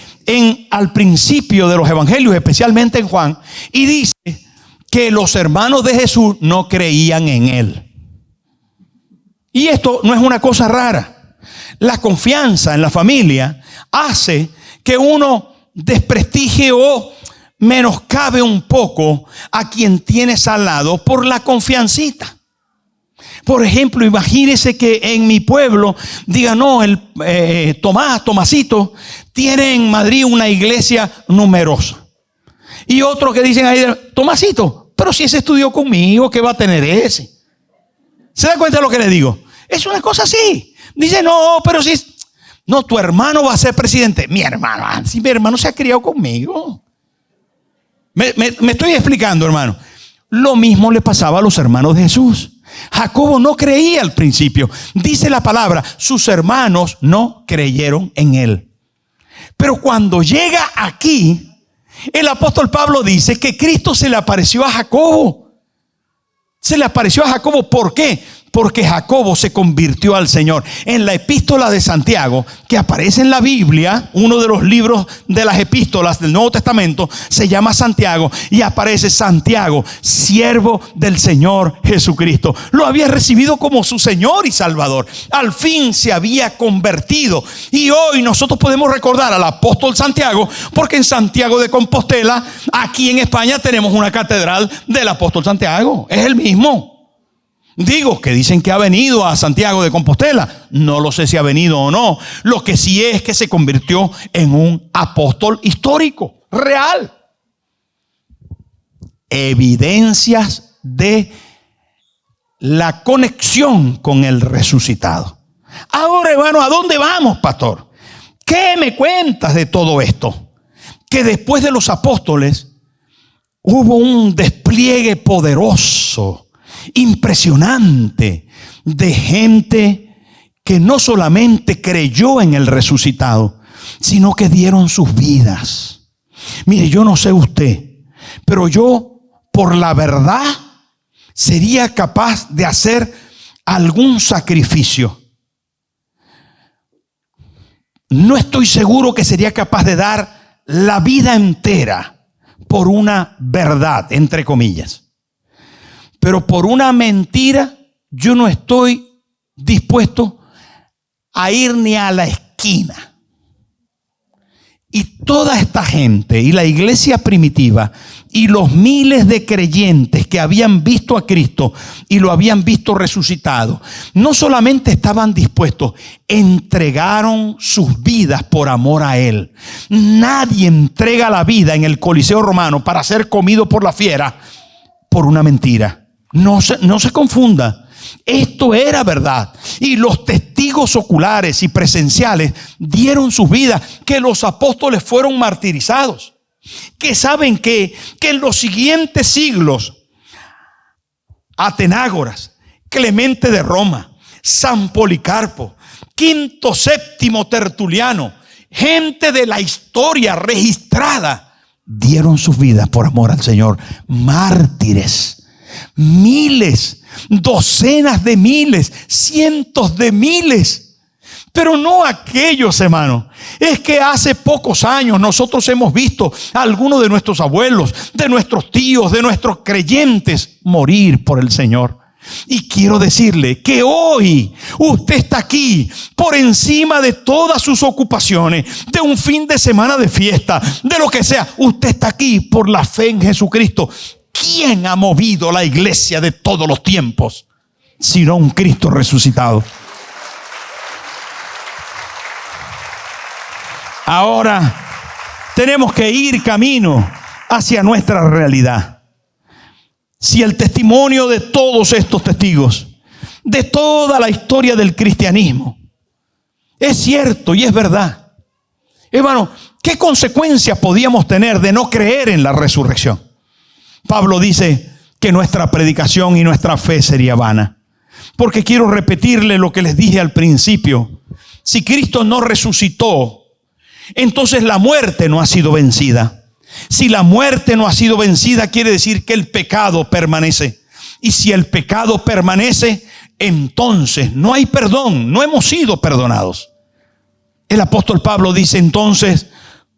al principio de los evangelios, especialmente en Juan, y dice que los hermanos de Jesús no creían en él. Y esto no es una cosa rara. La confianza en la familia hace que uno desprestigie o menoscabe un poco a quien tienes al lado por la confiancita. Por ejemplo, imagínese que en mi pueblo diga, no, Tomasito tiene en Madrid una iglesia numerosa. Y otros que dicen ahí, Tomasito, pero si ese estudió conmigo, ¿qué va a tener ese? ¿Se da cuenta de lo que le digo? Es una cosa así. Dice, no, pero si no, tu hermano va a ser presidente. Mi hermano, si mi hermano se ha criado conmigo. Me estoy explicando, hermano. Lo mismo le pasaba a los hermanos de Jesús. Jacobo no creía al principio. Dice la palabra, sus hermanos no creyeron en él. Pero cuando llega aquí, el apóstol Pablo dice que Cristo se le apareció a Jacobo. Se le apareció a Jacobo. ¿Por qué? Porque Jacobo se convirtió al Señor. En la epístola de Santiago, que aparece en la Biblia, uno de los libros de las epístolas del Nuevo Testamento, se llama Santiago, y aparece Santiago, siervo del Señor Jesucristo. Lo había recibido como su Señor y Salvador. Al fin se había convertido. Y hoy nosotros podemos recordar al apóstol Santiago, porque en Santiago de Compostela, aquí en España, tenemos una catedral del apóstol Santiago. Es el mismo. Digo, que dicen que ha venido a Santiago de Compostela. No lo sé si ha venido o no. Lo que sí es que se convirtió en un apóstol histórico, real. Evidencias de la conexión con el resucitado. Ahora, hermano, ¿a dónde vamos, pastor? ¿Qué me cuentas de todo esto? Que después de los apóstoles hubo un despliegue poderoso, impresionante, de gente que no solamente creyó en el resucitado, sino que dieron sus vidas. Mire, yo no sé usted, pero yo, por la verdad, sería capaz de hacer algún sacrificio. No estoy seguro que sería capaz de dar la vida entera por una verdad, entre comillas. Pero por una mentira yo no estoy dispuesto a ir ni a la esquina. Y toda esta gente y la iglesia primitiva y los miles de creyentes que habían visto a Cristo y lo habían visto resucitado, no solamente estaban dispuestos, entregaron sus vidas por amor a Él. Nadie entrega la vida en el Coliseo Romano para ser comido por la fiera por una mentira. No se confunda. Esto era verdad. Y los testigos oculares y presenciales dieron sus vidas. Que los apóstoles fueron martirizados. Que saben que en los siguientes siglos, Atenágoras, Clemente de Roma, San Policarpo, Quinto, Séptimo Tertuliano, gente de la historia registrada, dieron sus vidas por amor al Señor. Mártires. Miles, docenas de miles, cientos de miles. Pero no aquellos, hermanos. Es que hace pocos años nosotros hemos visto a algunos de nuestros abuelos, de nuestros tíos, de nuestros creyentes morir por el Señor. Y quiero decirle que hoy usted está aquí por encima de todas sus ocupaciones, de un fin de semana de fiesta, de lo que sea. Usted está aquí por la fe en Jesucristo. ¿Quién ha movido la iglesia de todos los tiempos sino un Cristo resucitado? Ahora tenemos que ir camino hacia nuestra realidad. Si el testimonio de todos estos testigos, de toda la historia del cristianismo, es cierto y es verdad, hermano, ¿qué consecuencias podíamos tener de no creer en la resurrección? Pablo dice que nuestra predicación y nuestra fe sería vana. Porque quiero repetirle lo que les dije al principio. Si Cristo no resucitó, entonces la muerte no ha sido vencida. Si la muerte no ha sido vencida, quiere decir que el pecado permanece. Y si el pecado permanece, entonces no hay perdón, no hemos sido perdonados. El apóstol Pablo dice entonces,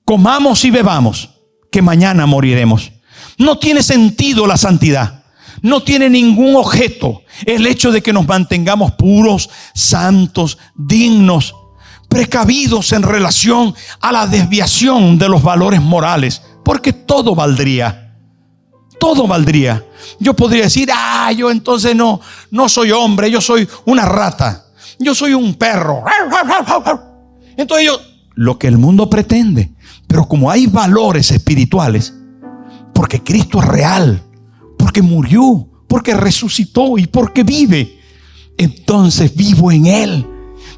comamos y bebamos, que mañana moriremos. No tiene sentido la santidad, no tiene ningún objeto el hecho de que nos mantengamos puros, santos, dignos, precavidos en relación a la desviación de los valores morales. Porque todo valdría. Todo valdría. Yo podría decir, yo entonces no soy hombre, yo soy una rata, yo soy un perro. Entonces lo que el mundo pretende. Pero como hay valores espirituales, porque Cristo es real, porque murió, porque resucitó y porque vive, entonces vivo en Él.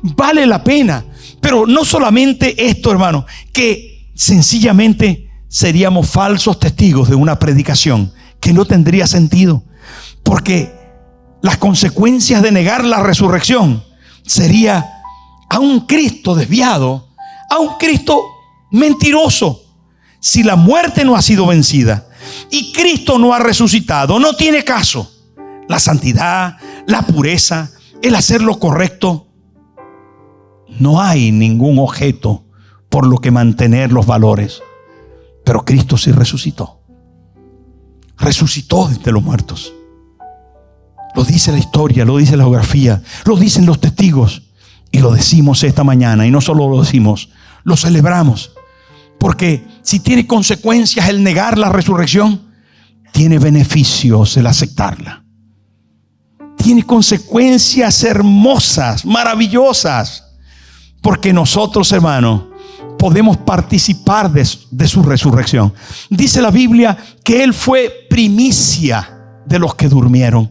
Vale la pena. Pero no solamente esto, hermano, que sencillamente seríamos falsos testigos de una predicación que no tendría sentido, porque las consecuencias de negar la resurrección sería a un Cristo desviado, a un Cristo mentiroso. Si la muerte no ha sido vencida y Cristo no ha resucitado, no tiene caso la santidad, la pureza, el hacer lo correcto. No hay ningún objeto por lo que mantener los valores. Pero Cristo sí resucitó. Resucitó de los muertos. Lo dice la historia, lo dice la geografía, lo dicen los testigos. Y lo decimos esta mañana. Y no solo lo decimos, lo celebramos. Porque si tiene consecuencias el negar la resurrección, tiene beneficios el aceptarla. Tiene consecuencias hermosas, maravillosas. Porque nosotros, hermanos, podemos participar de su resurrección. Dice la Biblia que Él fue primicia de los que durmieron.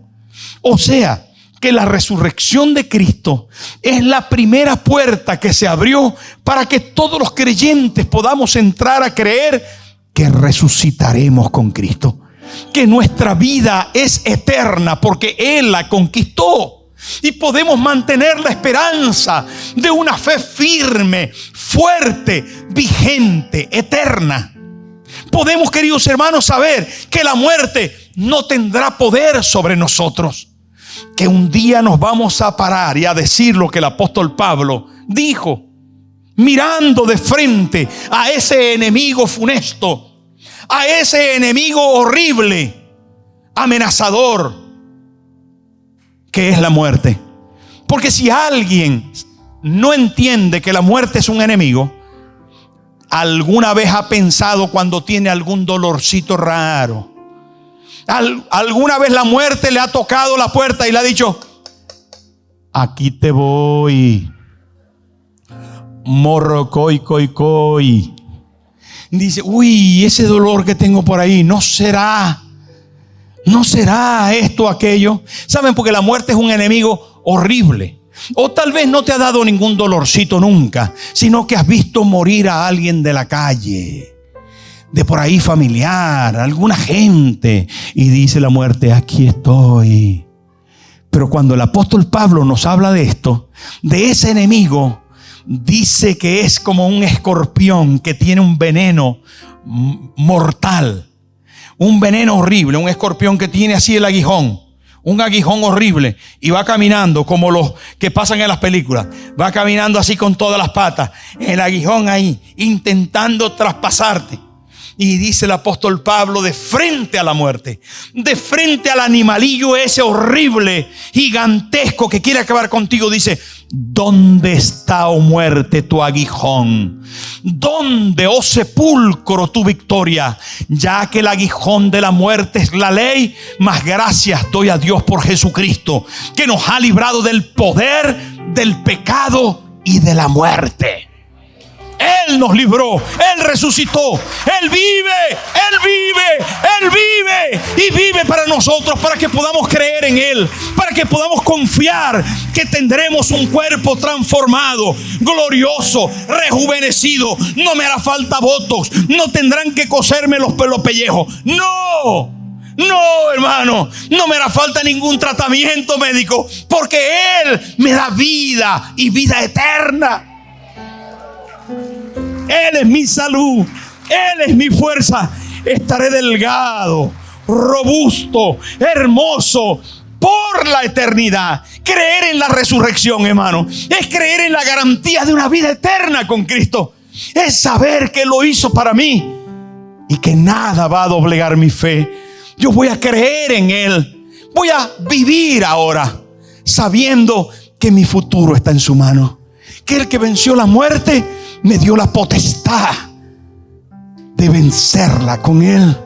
O sea, que la resurrección de Cristo es la primera puerta que se abrió para que todos los creyentes podamos entrar a creer que resucitaremos con Cristo. Que nuestra vida es eterna porque Él la conquistó. Y podemos mantener la esperanza de una fe firme, fuerte, vigente, eterna. Podemos, queridos hermanos, saber que la muerte no tendrá poder sobre nosotros. Que un día nos vamos a parar y a decir lo que el apóstol Pablo dijo, mirando de frente a ese enemigo funesto, a ese enemigo horrible, amenazador, que es la muerte. Porque si alguien no entiende que la muerte es un enemigo, alguna vez ha pensado cuando tiene algún dolorcito raro, alguna vez la muerte le ha tocado la puerta y le ha dicho, aquí te voy, morro coi. Dice, uy, ese dolor que tengo por ahí, ¿no será esto o aquello? ¿Saben? Porque la muerte es un enemigo horrible. O tal vez no te ha dado ningún dolorcito nunca, sino que has visto morir a alguien de la calle, de por ahí familiar, alguna gente, y dice la muerte, aquí estoy. Pero cuando el apóstol Pablo nos habla de esto, de ese enemigo, dice que es como un escorpión que tiene un veneno mortal. Un veneno horrible, un escorpión que tiene así el aguijón, un aguijón horrible, y va caminando como los que pasan en las películas, va caminando así con todas las patas, el aguijón ahí, intentando traspasarte. Y dice el apóstol Pablo, de frente a la muerte, de frente al animalillo ese horrible, gigantesco que quiere acabar contigo, dice: ¿dónde está, oh muerte, tu aguijón? ¿Dónde, oh sepulcro, tu victoria? Ya que el aguijón de la muerte es la ley, mas gracias doy a Dios por Jesucristo, que nos ha librado del poder, del pecado y de la muerte. Él nos libró, Él resucitó, Él vive, Él vive, Él vive y vive para nosotros, para que podamos creer en Él, para que podamos confiar que tendremos un cuerpo transformado, glorioso, rejuvenecido. No me hará falta botox, no tendrán que coserme los pellejos. No, hermano, no me hará falta ningún tratamiento médico, porque Él me da vida y vida eterna. Él es mi salud, Él es mi fuerza. Estaré delgado, robusto, hermoso por la eternidad. Creer en la resurrección, hermano, es creer en la garantía de una vida eterna con Cristo. Es saber que lo hizo para mí y que nada va a doblegar mi fe. Yo voy a creer en Él. Voy a vivir ahora sabiendo que mi futuro está en su mano, que el que venció la muerte me dio la potestad de vencerla con Él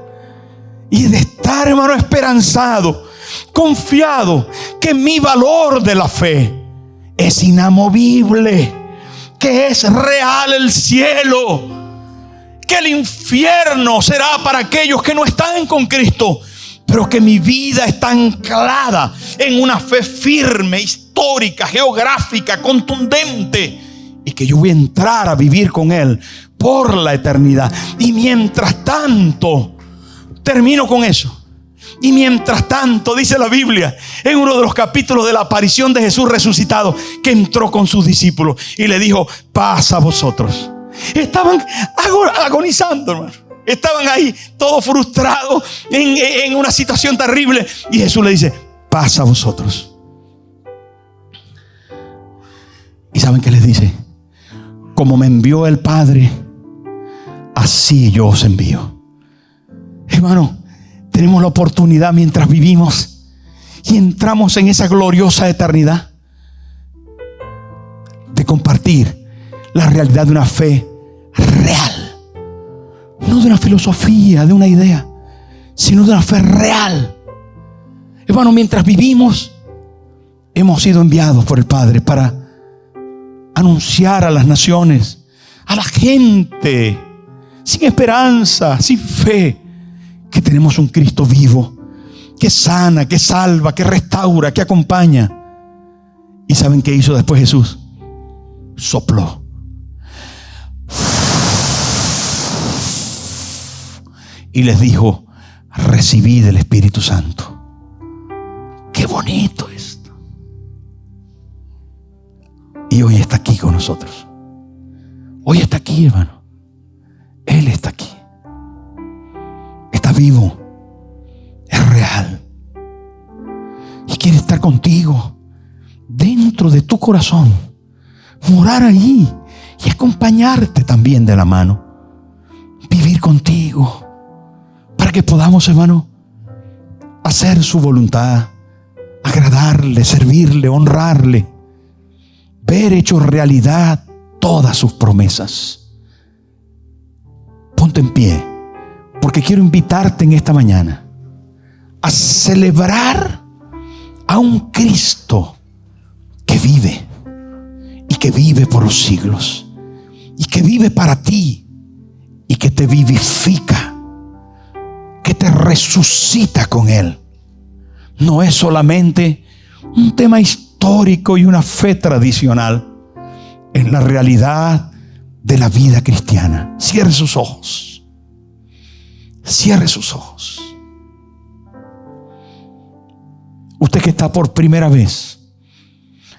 y de estar, hermano, esperanzado, confiado que mi valor de la fe es inamovible, que es real el cielo, que el infierno será para aquellos que no están con Cristo, pero que mi vida está anclada en una fe firme, histórica, geográfica, contundente, y que yo voy a entrar a vivir con Él por la eternidad. Y mientras tanto, termino con eso. Y mientras tanto, dice la Biblia en uno de los capítulos de la aparición de Jesús resucitado, que entró con sus discípulos y le dijo: paz a vosotros. Estaban agonizando, hermano. Estaban ahí todos frustrados en una situación terrible. Y Jesús le dice: paz a vosotros. ¿Y saben qué les dice? Como me envió el Padre, así yo os envío. Hermano, tenemos la oportunidad mientras vivimos y entramos en esa gloriosa eternidad de compartir la realidad de una fe real. No de una filosofía, de una idea, sino de una fe real. Hermano, mientras vivimos, hemos sido enviados por el Padre para anunciar a las naciones, a la gente sin esperanza, sin fe, que tenemos un Cristo vivo, que sana, que salva, que restaura, que acompaña. ¿Y saben qué hizo después Jesús? Sopló. Y les dijo: recibid el Espíritu Santo. Qué bonito esto. Y hoy está aquí con nosotros. Hoy está aquí, hermano. Él está aquí. Está vivo. Es real. Y quiere estar contigo, dentro de tu corazón, morar ahí y acompañarte también de la mano, vivir contigo, para que podamos, hermano, hacer su voluntad, agradarle, servirle, honrarle, ver hecho realidad todas sus promesas. Ponte en pie, porque quiero invitarte en esta mañana a celebrar a un Cristo que vive, y que vive por los siglos, y que vive para ti, y que te vivifica, que te resucita con Él. No es solamente un tema histórico y una fe tradicional, es la realidad de la vida cristiana. Cierre sus ojos. Cierre sus ojos. Usted que está por primera vez,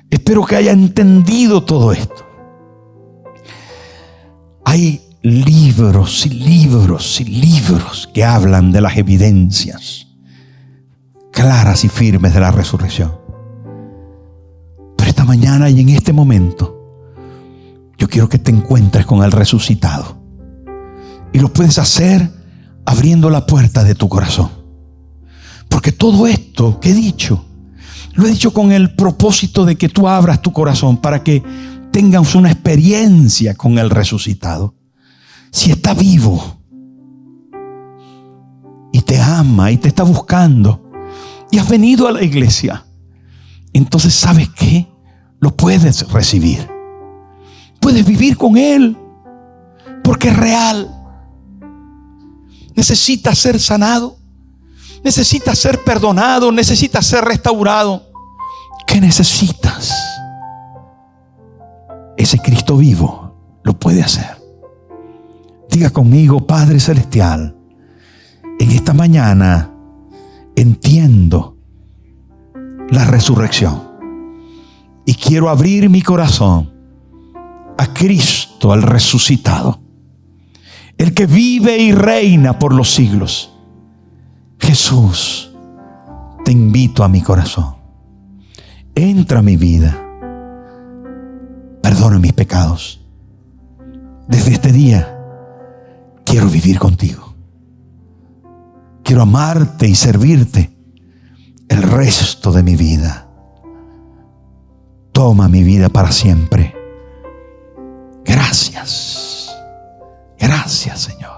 espero que haya entendido todo esto. Hay libros y libros y libros que hablan de las evidencias claras y firmes de la resurrección. Pero esta mañana y en este momento, yo quiero que te encuentres con el resucitado. Y lo puedes hacer abriendo la puerta de tu corazón. Porque todo esto que he dicho, lo he dicho con el propósito de que tú abras tu corazón para que tengas una experiencia con el resucitado. Si está vivo y te ama y te está buscando y has venido a la iglesia, entonces ¿sabes qué? Lo puedes recibir. Puedes vivir con Él porque es real. Necesitas ser sanado, necesitas ser perdonado, necesitas ser restaurado. ¿Qué necesitas? Ese Cristo vivo lo puede hacer. Diga conmigo: Padre Celestial, en esta mañana entiendo la resurrección y quiero abrir mi corazón a Cristo, al resucitado, el que vive y reina por los siglos. Jesús, te invito a mi corazón. Entra a mi vida. Perdona mis pecados. Desde este día quiero vivir contigo. Quiero amarte y servirte el resto de mi vida. Toma mi vida para siempre. Gracias. Gracias, Señor.